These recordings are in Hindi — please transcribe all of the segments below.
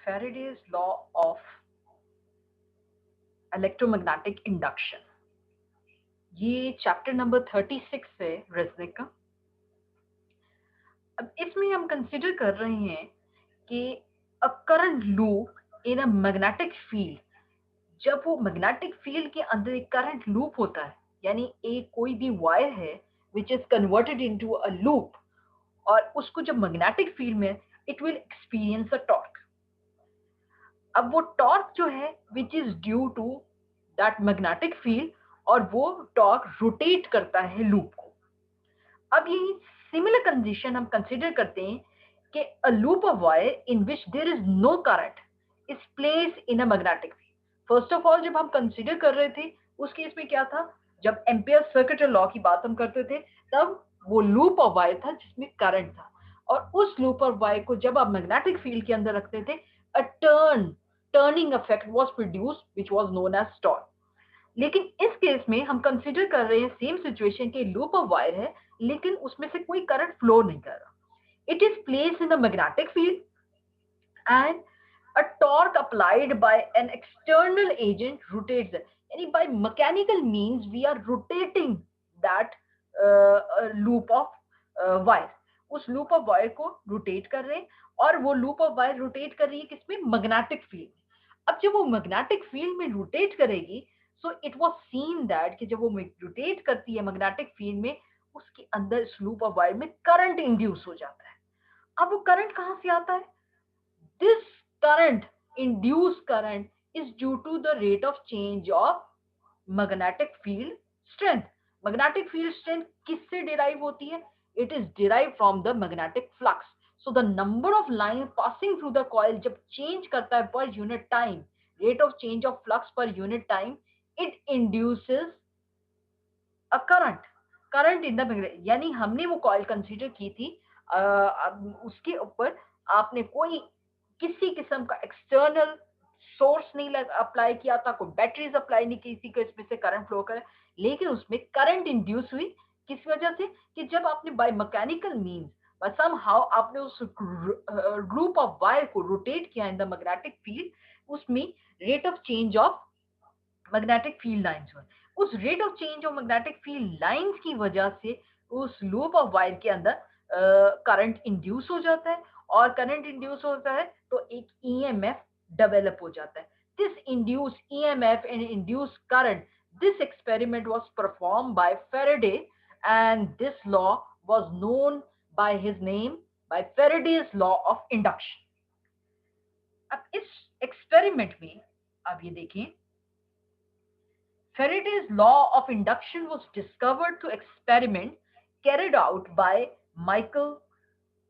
Faraday's law of electromagnetic induction, ये चैप्टर नंबर 36 है रेजनिक का। अब इसमें हम कंसिडर कर रहे हैं कि a current loop in a magnetic field, जब वो मैग्नेटिक फील्ड के अंदर एक करंट लूप होता है, यानी एक कोई भी वायर है which is converted into a loop, और उसको जब मैग्नेटिक फील्ड में it will experience a torque. अब वो टॉर्क जो है which is due to that magnetic field, और वो टॉर्क रोटेट करता है लूप को। अब यही सिमिलर कंडीशन हम कंसिडर करते हैं कि a loop of wire in which there is no current is place in a magnetic field. First of all जब हम कंसिडर कर रहे थे उस केस में क्या था, जब एम्पियर सर्किट लॉ की बात हम करते थे तब वो लूप ऑफ वायर था जिसमें करंट था, और उस लूप ऑफ वायर को जब आप मैग्नेटिक फील्ड के अंदर रखते थे a turning effect was produced which was known as torque. लेकिन इस केस में हम कंसिडर कर रहे हैं सेम सिचुएशन के लूप ऑफ वायर है, लेकिन उसमें से कोई करंट फ्लो नहीं कर रहा। It is place in the magnetic field and a torque applied by an external agent rotates it. यानी by mechanical means we are rotating that loop of wire, उस loop of wire को rotate कर रहे हैं, और वो loop of wire rotate कर रही है किसमें, magnetic field में। अब जब वो magnetic field में rotate करेगी, so it was seen that कि जब वो rotate करती है magnetic field में, उसके अंदर इस loop of wire में current induce हो जाता है। अब वो current कहाँ से आता है? This current, induced current, is due to the rate of change of magnetic field strength. Magnetic field strength किससे derive होती है? It is derived from the magnetic flux. So the number of line passing through the coil जब change करता है per unit time, rate of change of flux per unit time, it induces a current in the magnetic, यानी हमने वो कॉइल कंसीडर की थी, अब उसके ऊपर आपने कोई किसी किस्म का एक्सटर्नल सोर्स नहीं अप्लाई किया था, कोई बैटरीज अप्लाई नहीं की थी कि इसमें से करंट फ्लो करे, लेकिन उसमें करंट इंड्यूस हुई। किस वजह से? कि जब आपने by mechanical means by somehow आपने उस ग्रुप ऑफ वायर को रोटेट किया इन द मैग्नेटिक फील्ड, उसमें rate of change of magnetic field lines हुए। उस rate of change of magnetic field lines की वजह से उस लूप ऑफ वायर के अंदर करंट इंड्यूस हो जाता है, और करंट इंड्यूस होता है तो एक ईएमएफ डेवलप हो जाता है। This induce EMF and induce current, this experiment was perform by Faraday, and this law was known by his name, by Faraday's law of induction. अब इस एक्सपेरिमेंट में आप ये देखें, Faraday's law of induction was discovered through experiment carried out by Michael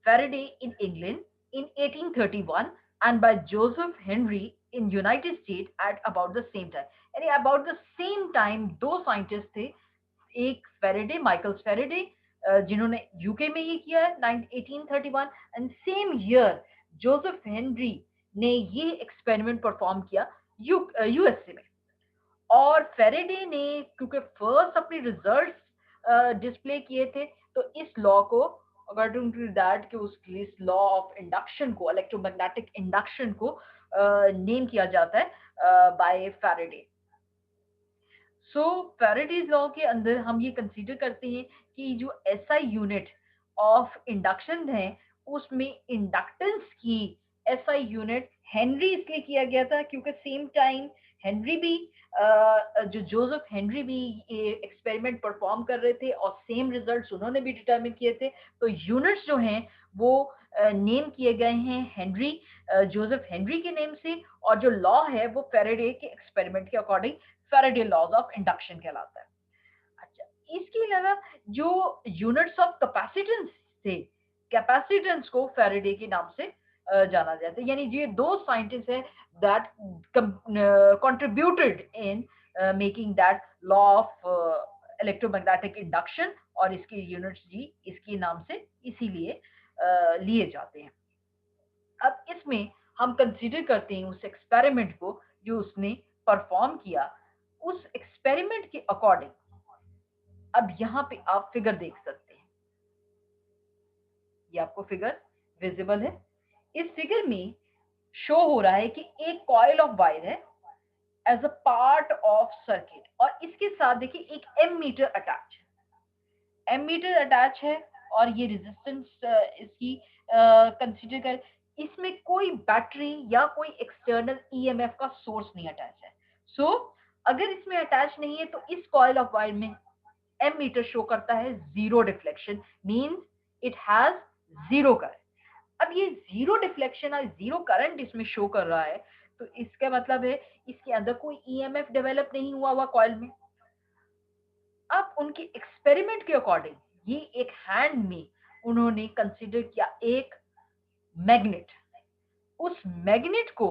Faraday in England in 1831 and by Joseph Henry in United States at about the same time. यानी about the same time दो साइंटिस्ट थे, एक फेरेडे, माइकल फेरेडे, जिन्होंने यूके में ये किया है 1831, and same year Joseph Henry ने ये एक्सपेरिमेंट परफॉर्म किया यूएसए में। और फेरेडे ने क्योंकि फर्स्ट अपने रिजल्ट्स डिस्प्ले किए थे, तो इस लॉ को अकॉर्डिंग टू दैट कि उस लॉ ऑफ इंडक्शन को, इलेक्ट्रोमैग्नेटिक इंडक्शन को नेम किया जाता है बाय फेरेडे। सो फेरेडेज लॉ के अंदर हम ये कंसीडर करते हैं कि जो एसआई यूनिट ऑफ इंडक्शन है उसमें इंडक्टेंस की एसआई यूनिट हेनरी इसलिए किया गया था क्योंकि सेम टाइम हेनरी भी जो जोसेफ हेनरी भी ये एक्सपेरिमेंट परफॉर्म कर रहे थे और सेम रिजल्ट्स उन्होंने भी डिटरमिन किए थे, तो यूनिट्स जो हैं वो नेम किए गए हैं हेनरी, जोसेफ हेनरी के नेम से, और जो लॉ है वो फेरेडे के एक्सपेरिमेंट के according Faraday laws of induction कहलाता है। अच्छा, इसके अलावा जो यूनिट्स ऑफ कैपेसिटेंस थे, कैपेसिटेंस को फेरेडे के नाम से जाना जाता है। यानी ये दो साइंटिस्ट हैं that contributed in making that law of electromagnetic induction, और इसके यूनिट्स जी इसके नाम से इसीलिए लिए जाते हैं। अब इसमें हम कंसीडर करते हैं उस एक्सपेरिमेंट को जो उसने परफॉर्म किया, उस एक्सपेरिमेंट के अकॉर्डिंग। अब यहाँ पे आप फिगर देख सकते हैं, ये आपको फिगर विजिबल है। इस फिगर में शो हो रहा है कि एक कॉइल ऑफ वायर है as a part of circuit, और इसके साथ देखिए एक एमीटर अटैच है, एमीटर अटैच है, और ये रेजिस्टेंस इसकी कंसीडर कर, इसमें कोई बैटरी या कोई एक्सटर्नल ईएमएफ का सोर्स नहीं अटैच है। सो अगर इसमें अटैच नहीं है तो इस कॉइल ऑफ वायर में एमीटर शो करता है zero deflection, means it has zero current. अब ये जीरो डिफ्लेक्शन और जीरो करंट इसमें शो कर रहा है, तो इसका मतलब है इसके अंदर कोई ईएमएफ डेवलप नहीं हुआ हुआ कॉइल में। अब उनके एक्सपेरिमेंट के अकॉर्डिंग ये एक हैंड में उन्होंने कंसीडर किया एक मैग्नेट, उस मैग्नेट को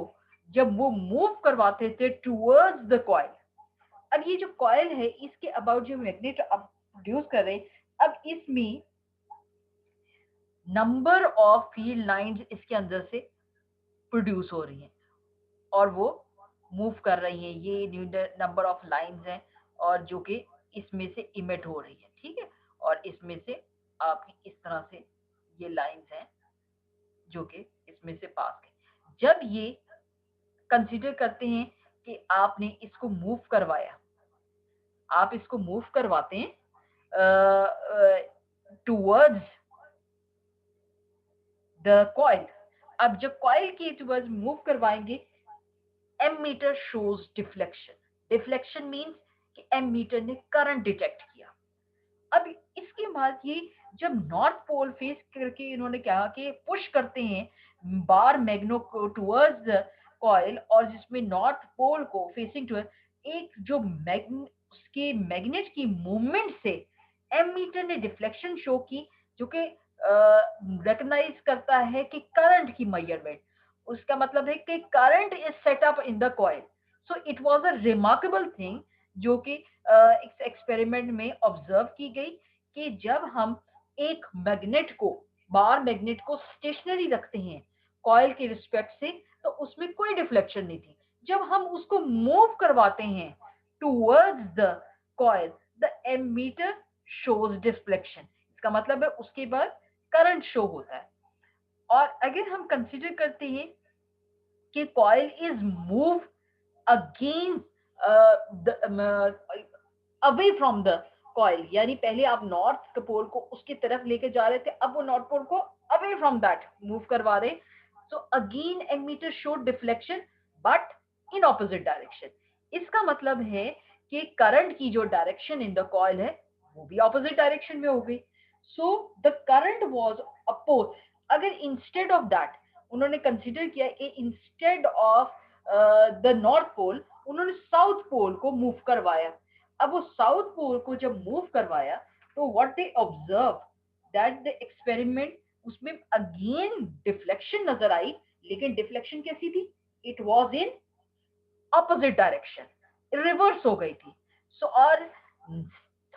जब वो मूव करवाते थे टुवर्ड्स द कॉइल, अब ये जो कॉइल है इसके अबाउट जो मैग्नेट अब प्रोड्यूस कर रहे हैं, अब इसमें नंबर ऑफ फील्ड लाइंस इसके अंदर से प्रोड्यूस हो रही हैं और वो मूव कर रही हैं, ये नंबर ऑफ लाइंस हैं और जो कि इसमें से इमिट हो रही है, ठीक है। और इसमें से आपकी इस तरह से ये लाइंस हैं जो कि इसमें से पास है। जब ये कंसीडर करते हैं कि आपने इसको मूव करवाया, आप इसको मूव करवाते हैं टूवर्ड्स द कॉइल, अब जब कॉइल की टूवर्ड्स मूव करवाएंगे, ammeter shows deflection, deflection means कि एमीटर ने करंट डिटेक्ट किया। अब इसके बाद ये जब नॉर्थ पोल फेस करके इन्होंने कहा कि पुश करते हैं बार मैग्नो को टुवर्ड्स द कॉइल, और जिसमें नॉर्थ पोल को फेसिंग टुवर्ड एक जो उसके मैग्नेट की मूवमेंट से एमीटर ने डिफ्लेक्शन शो की, जो कि रिकॉग्नाइज करता है कि करंट की मेजरमेंट, उसका मतलब है कि current is set up in the coil. So it was a remarkable thing जो कि इस एक्सपेरिमेंट में ऑब्जर्व की गई कि जब हम एक मैग्नेट को, बार मैग्नेट को स्टेशनरी रखते हैं कॉइल के रिस्पेक्ट से, तो उसमें कोई डिफ्लेक्शन नहीं थी। जब हम उसको मूव करवाते हैं towards the coil, the ammeter shows deflection, इसका मतलब है उसके बाद करंट शो होता है। और अगर हम कंसीडर करते हैं कि coil is move again away from the coil, यानी पहले आप नॉर्थ पोल को उसकी तरफ लेके जा रहे थे, अब वो नॉर्थ पोल को अवे फ्रॉम दैट मूव करवा रहे, so again ammeter show deflection but in opposite direction. इसका मतलब है कि करंट की जो डायरेक्शन इन द कॉइल है वो भी ऑपोजिट डायरेक्शन में हो गई। So the current was oppose, अगर इंस्टेड ऑफ दैट उन्होंने कंसीडर किया कि instead of the north pole उन्होंने साउथ पोल को मूव करवाया, अब वो साउथ पोल को जब मूव करवाया तो what they observe that the experiment, उसमें अगेन डिफ्लेक्शन नजर आई, लेकिन डिफ्लेक्शन कैसी थी, it was in opposite direction, reverse हो गई थी। सो और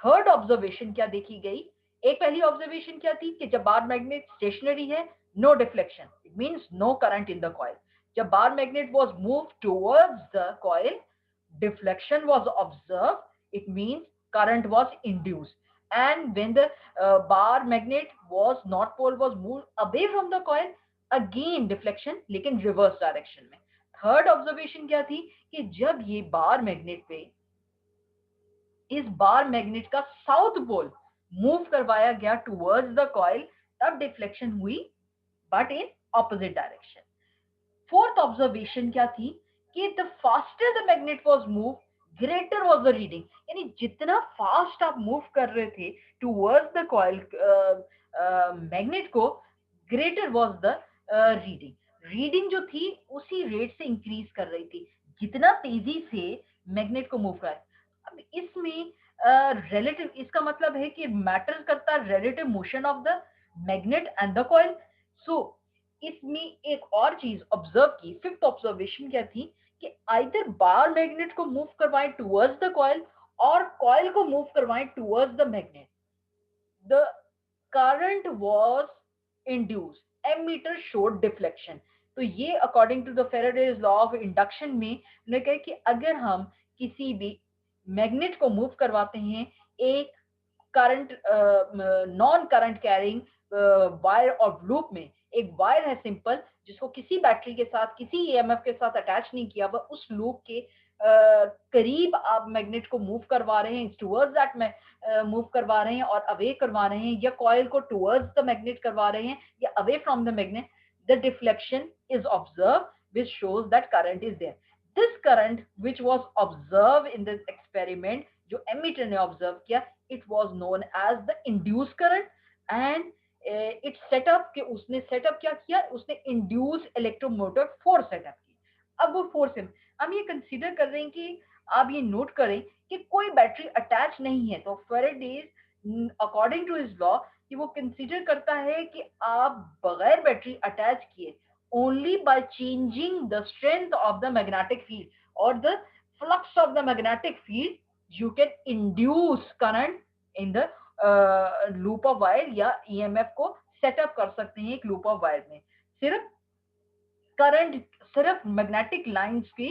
थर्ड ऑब्जर्वेशन क्या देखी गई, एक पहली ऑब्जर्वेशन क्या थी कि जब बार मैग्नेट स्टेशनरी है, no deflection, it means no current in the coil. जब bar magnet was move towards the coil, deflection was observed, it means current was induced. And when the bar magnet was north pole was moved away from the coil, again deflection, लेकिन reverse direction में। थर्ड ऑब्जर्वेशन क्या थी कि जब ये बार मैग्नेट पे इस बार मैग्नेट का साउथ पोल मूव करवाया गया टुवर्ड्स द कॉइल, तब डिफ्लेक्शन हुई but in opposite direction. Fourth observation क्या थी कि the faster the magnet was move, greater was the reading, यानी जितना फास्ट आप मूव कर रहे थे टुवर्ड्स द कॉइल मैग्नेट को, greater was the reading, reading जो थी उसी रेट से इंक्रीज कर रही थी जितना तेजी से मैग्नेट को मूव कर। अब इसमें रिलेटिव, इसका मतलब है कि मैटर करता है relative motion of the magnet and the coil. So इसमें एक और चीज ऑब्जर्व की, फिफ्थ ऑब्जर्वेशन क्या थी कि आइदर बार मैग्नेट को मूव करवाएं टुवर्ड्स द कॉइल और कॉइल को मूव करवाएं towards the magnet, the current was induced, ammeter showed deflection. तो ये according to the Faraday's law of induction में उन्होंने कहा कि अगर हम किसी भी मैग्नेट को मूव करवाते हैं एक current non current carrying wire और लूप में, एक वायर है सिंपल, जिसको किसी बैटरी के साथ, किसी ईएमएफ के साथ अटैच नहीं किया हुआ, उस लूप के करीब आप मैग्नेट को मूव करवा रहे हैं, टुवर्ड्स दैट में मूव करवा रहे हैं और अवे करवा रहे हैं, या कॉइल को टुवर्ड्स द मैग्नेट करवा रहे हैं या away from the magnet, the deflection is observe which shows that current is there. This current which was observed in this experiment, जो एमीटर ने ऑब्जर्व किया, it was known as the induced current and it setup कि उसने सेटअप क्या किया, उसने इंड्यूस इलेक्ट्रोमोटिव फोर्स सेटअप की। अब वो फोर्स हम ये कंसीडर कर रहे हैं कि आप ये नोट करें कि कोई बैटरी अटैच नहीं है, तो Faraday's according to his law कि वो कंसीडर करता है कि आप बगैर बैटरी अटैच किए only by changing the strength of the magnetic field or the flux of the magnetic field you can induce current in the loop of wire या EMF को सेटअप कर सकते हैं एक लूप ऑफ वायर में, सिर्फ करंट, सिर्फ मैग्नेटिक लाइंस की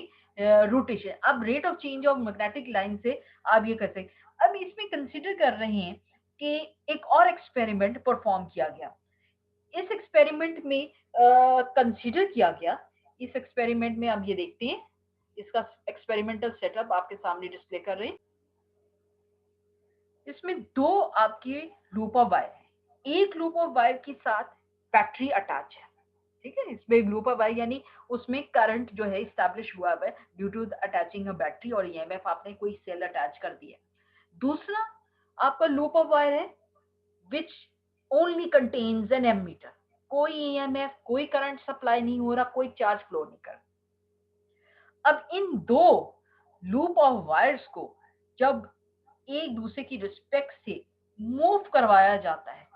रोटेशन। अब rate of change of magnetic line से आप ये करते हैं। अब इसमें कंसीडर कर रहे हैं कि एक और एक्सपेरिमेंट परफॉर्म किया गया। इस एक्सपेरिमेंट में कंसीडर किया गया, इस एक्सपेरिमेंट में आप ये देखते हैं, इसका एक्सपेरिमेंटल सेटअप आपके सामने डिस्प्ले कर रहे हैं। इसमें दो आपके लूप ऑफ वायर है, एक लूप ऑफ वायर के साथ बैटरी अटैच है, ठीक है। इसमें लूप ऑफ वायर यानी उसमें करंट जो है स्टैब्लिश हुआ है due to attaching a battery और ईएमएफ आपने कोई सेल अटैच कर दिया। दूसरा आपका लूप ऑफ वायर है which only contains an ammeter, कोई ईएमएफ, कोई करंट सप्लाई नहीं हो रहा, कोई चार्ज फ्लो नहीं कर रहा। अब इन दो लूप ऑफ वायर्स को जब एक दूसरे की रिस्पेक्ट से मूव करवाया जाता है,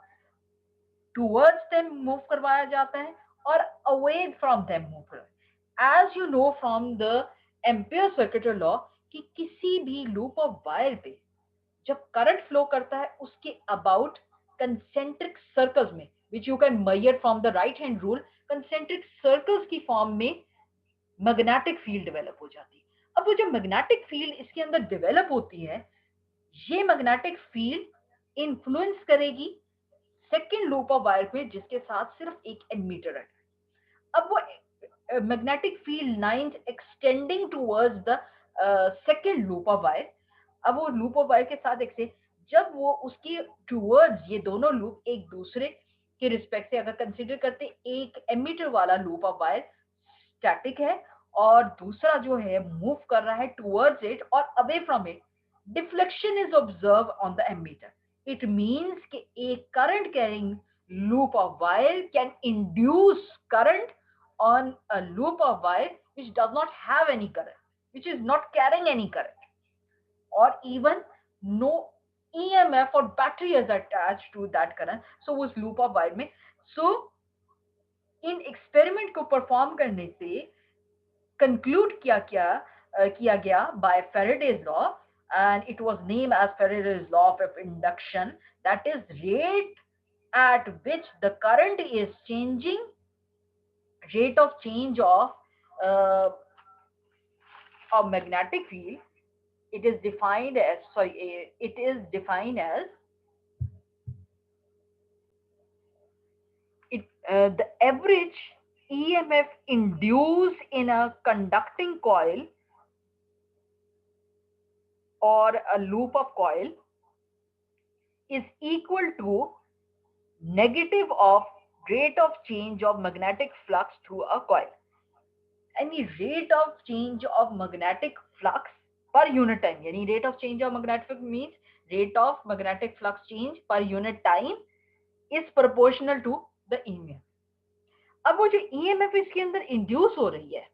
टुवर्ड्स देम मूव करवाया जाता है और अवे फ्रॉम देम मूव करवाया। As you know from the Ampere circuit law कि किसी भी लूप ऑफ वायर पे जब करंट फ्लो करता है उसके अबाउट कंसेंट्रिक सर्कल्स में, which you can measure from the right hand rule, concentric circles की फॉर्म में मैग्नेटिक फील्ड डेवलप हो जाती है। अब वो जो मैग्नेटिक फील्ड इसके अंदर डेवलप होती है, ये मैग्नेटिक फील्ड इन्फ्लुएंस करेगी सेकेंड लूप ऑफ वायर पे जिसके साथ सिर्फ एक एमीटर है। अब वो magnetic field lines extending towards the second loop of wire, अब वो लूप ऑफ वायर के साथ एक जब वो उसकी टुवर्ड्स, ये दोनों लूप एक दूसरे के रिस्पेक्ट से अगर कंसीडर करते, एक एमीटर वाला लूप ऑफ वायर स्टैटिक है और दूसरा जो है मूव कर रहा है टुवर्ड्स इट और away from it, deflection is observe on the ammeter. It means कि एक current carrying loop of wire can induce current on a loop of wire which does not have any current, which is not carrying any current, or even no EMF or battery is attached to that current. So उस loop of wire में, so इन एक्सपेरिमेंट को परफॉर्म करने से कंक्लूड किया गया by Faraday's law, and it was named as Faraday's law of induction, that is rate at which the current is changing, rate of change uh, of magnetic field, it is defined as the average EMF induced in a conducting coil or a loop of coil is equal to negative of rate of change of magnetic flux through a coil. Any rate of change of magnetic flux per unit time, yani rate of change of magnetic flux means rate of magnetic flux change per unit time is proportional to the EMF. अब वो जो EMF इसके अंदर इंड्यूस हो रही है,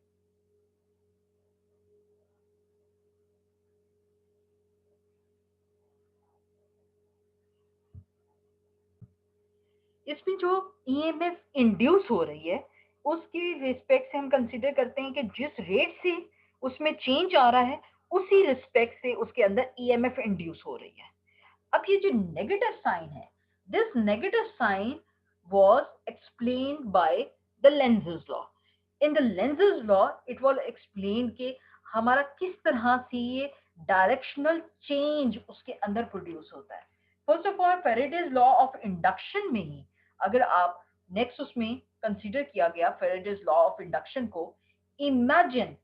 इसमें जो EMF इंड्यूस हो रही है उसकी रिस्पेक्ट से हम कंसीडर करते हैं कि जिस रेट से उसमें चेंज आ रहा है उसी रिस्पेक्ट से उसके अंदर EMF इंड्यूस हो रही है। अब ये जो नेगेटिव साइन है, this negative sign was explained by the Lenz's law. In the Lenz's law, it was explained कि हमारा किस तरह से ये डायरेक्शनल चेंज उसके अंदर प्रोड्यूस होता है। First of all, Faraday's law of induction में ही अगर आप नेक्स्ट उसमें कंसीडर किया गया फेरेडेज लॉ ऑफ इंडक्शन को. Imagine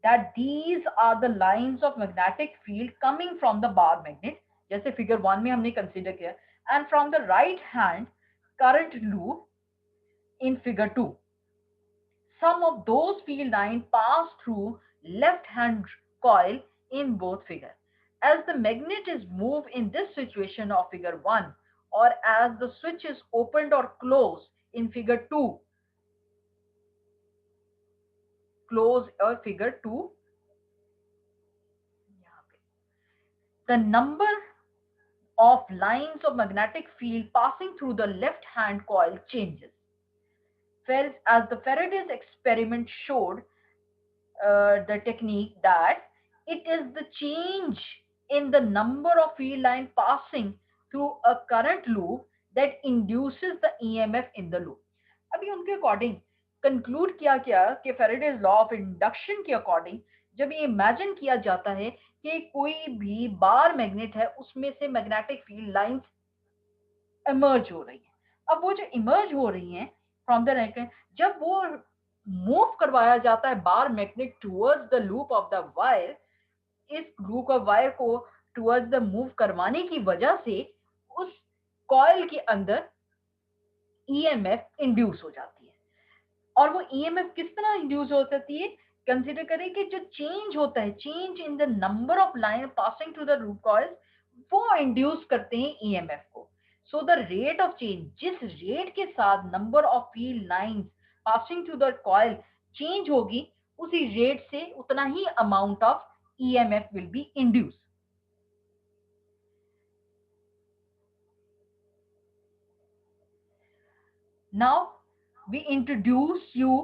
that these are the lines of magnetic field coming from the bar magnet, जैसे फिगर 1 में हमने कंसीडर किया, and from the right hand current loop in figure 2. Some of those field lines pass through left hand coil in both figure. As the magnet is moved in this situation of figure 1, or as the switch is opened or closed in figure 2, close or figure 2, the number of lines of magnetic field passing through the left hand coil changes. As the Faraday's experiment showed, the technique that it is the change in the number of field line passing through a current loop that induces the EMF in the loop. अभी उनके अकॉर्डिंग कंक्लूड किया गया कि फेरेडेज लॉ ऑफ इंडक्शन के अकॉर्डिंग जब ये इमेजिन किया जाता है कि कोई भी बार मैग्नेट है उसमें से मैग्नेटिक फील्ड लाइंस इमर्ज हो रही है. अब वो जो इमर्ज हो रही हैं फ्रॉम द नेक, जब वो मूव करवाया जाता है bar magnet towards the loop of the wire, इस लूप ऑफ वायर को टुवर्ड्स द मूव करवाने की वजह से उस कॉइल के अंदर ईएमएफ इंड्यूस हो जाती है. और वो ईएमएफ किस तरह इंड्यूस हो सकती है? कंसीडर करें कि जो चेंज होता है, change in the number of line passing through the loop coil, वो इंड्यूस करते हैं ईएमएफ को. So the rate of change, जिस रेट के साथ number of field lines passing through the coil change होगी, उसी रेट से उतना ही amount of EMF will be induce. Now we introduce you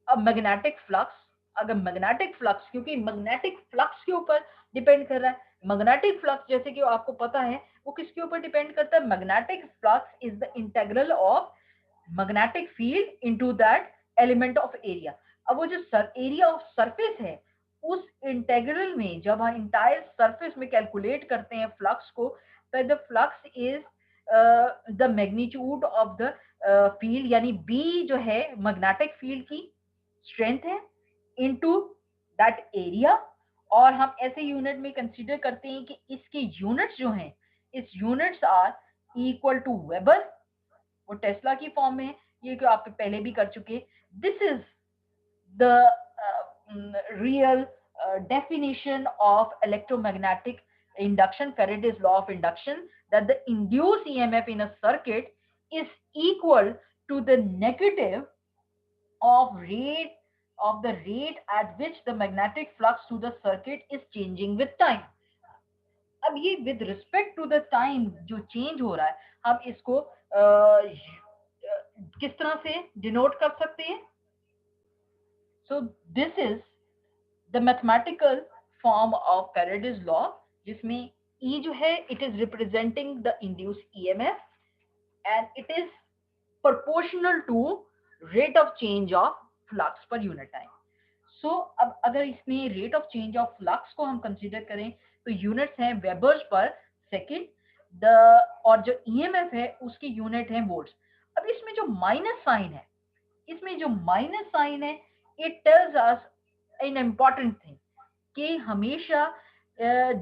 magnetic flux. अगर मैग्नेटिक फ्लक्स, क्योंकि मैग्नेटिक फ्लक्स के ऊपर डिपेंड कर रहा है. मैग्नेटिक फ्लक्स जैसे कि आपको पता है वो किसके ऊपर डिपेंड करता है? Magnetic flux is the integral of magnetic field into that element of area. अब वो जो एरिया ऑफ सरफेस है, उस इंटीग्रल में जब हम इंटायर सरफेस में कैलकुलेट करते हैं फ्लक्स को, तो the flux is the magnitude of the field, यानी बी जो है मैग्नेटिक फील्ड की स्ट्रेंथ है इनटू दैट एरिया. और हम ऐसे यूनिट में कंसीडर करते हैं कि इसके यूनिट्स जो हैं, इस units are equal to weber. वो टेस्ला की फॉर्म में, ये कि आप पहले भी कर चुके. This is the real definition of electromagnetic induction, Faraday's law of induction, that the induced EMF in a circuit is equal to the negative of the rate at which the magnetic flux to the circuit is changing with time. अब ये with respect to the time जो change हो रहा है, हम इसको किस तरह से डिनोट कर सकते हैं? So this is the mathematical form of Faraday's law, जिसमें E जो है it is representing the induced EMF and it is proportional to rate of change of flux per unit time. So अब अगर इसमें rate of change of flux को हम कंसीडर करें तो यूनिट्स हैं वेबर्स पर सेकेंड, और जो EMF है उसकी यूनिट है वोल्ट्स. अब इसमें जो माइनस साइन है, इसमें जो माइनस साइन है, it tells us an important thing कि हमेशा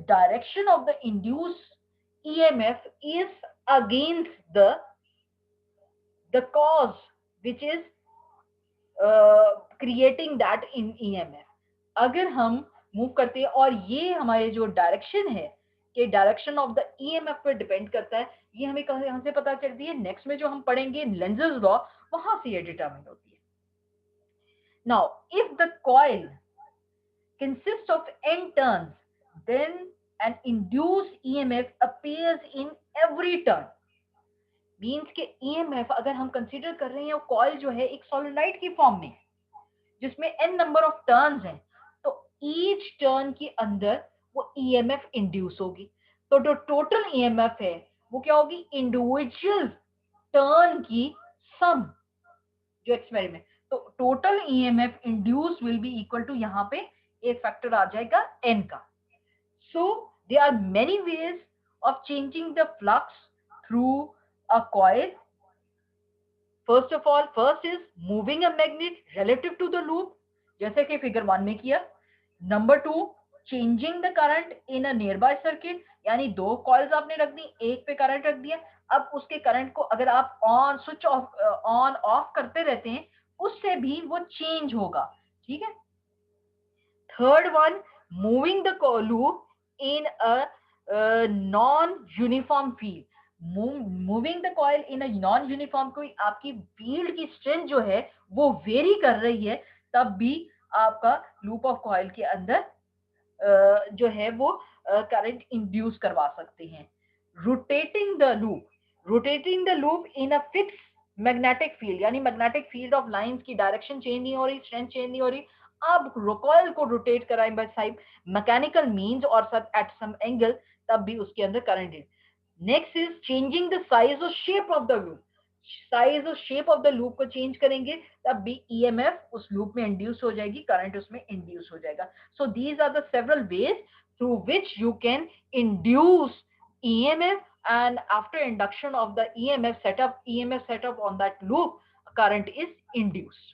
direction of the induced EMF is against the cause which is creating that in EMF. अगर हम मूव करते हैं और ये हमारे जो डायरेक्शन है कि डायरेक्शन ऑफ द EMF पर डिपेंड करता है, ये हमें कहां से पता चलती है? नेक्स्ट में जो हम पढ़ेंगे लेंजेस लॉ, वहां से ये डिटरमाइन होती है. Now if the coil consists of n turns, then an induced EMF appears in every turn. Means के EMF अगर हम कंसीडर कर रहे हैं, कॉइल जो है एक सोलेनोइड की फॉर्म में जिसमें n नंबर ऑफ टर्न्स हैं, तो ईच टर्न के अंदर वो EMF इंड्यूस होगी. तो जो टोटल EMF है वो क्या होगी? इंडिविजुअल टर्न की सम जो एक्सपेरिमेंट. तो total EMF induce will be equal to, यहाँ पे एक फैक्टर आ जाएगा n का. So there are many ways of changing the flux through a coil, first of all, first is moving a magnet relative to the loop, जैसे कि फिगर 1 में किया. Number 2, changing the current in a near by circuit, यानी दो कॉइल्स आपने रख दी, एक पे करंट रख दिया. अब उसके करंट को अगर आप ऑन स्विच ऑन ऑफ करते रहते हैं, उससे भी वो चेंज होगा. ठीक है. Third one, moving the loop in a non uniform field. Moving the coil in a non uniform, कोई आपकी फील्ड की स्ट्रेंथ जो है वो वेरी कर रही है, तब भी आपका लूप ऑफ कॉइल के अंदर जो है वो करंट इंड्यूस करवा सकते हैं. Rotating the loop, rotating the loop in a fix magnetic field, यानी मैग्नेटिक फील्ड ऑफ लाइंस की डायरेक्शन चेंज नहीं हो रही, स्ट्रेंथ चेंज नहीं हो रही, आप कॉइल को रोटेट कराएं बाय साइड मैकेनिकल मीन्स और सब एट सम एंगल, तब भी उसके अंदर करंट है. Next is changing the size और shape of the loop. Size और शेप ऑफ द लूप को चेंज करेंगे, तब भी ईएमएफ उस लूप में इंड्यूस हो जाएगी, करंट उसमें इंड्यूस हो जाएगा. So these are the several ways through which you can induce EMF, and after induction of the EMF setup on that loop, current is induced.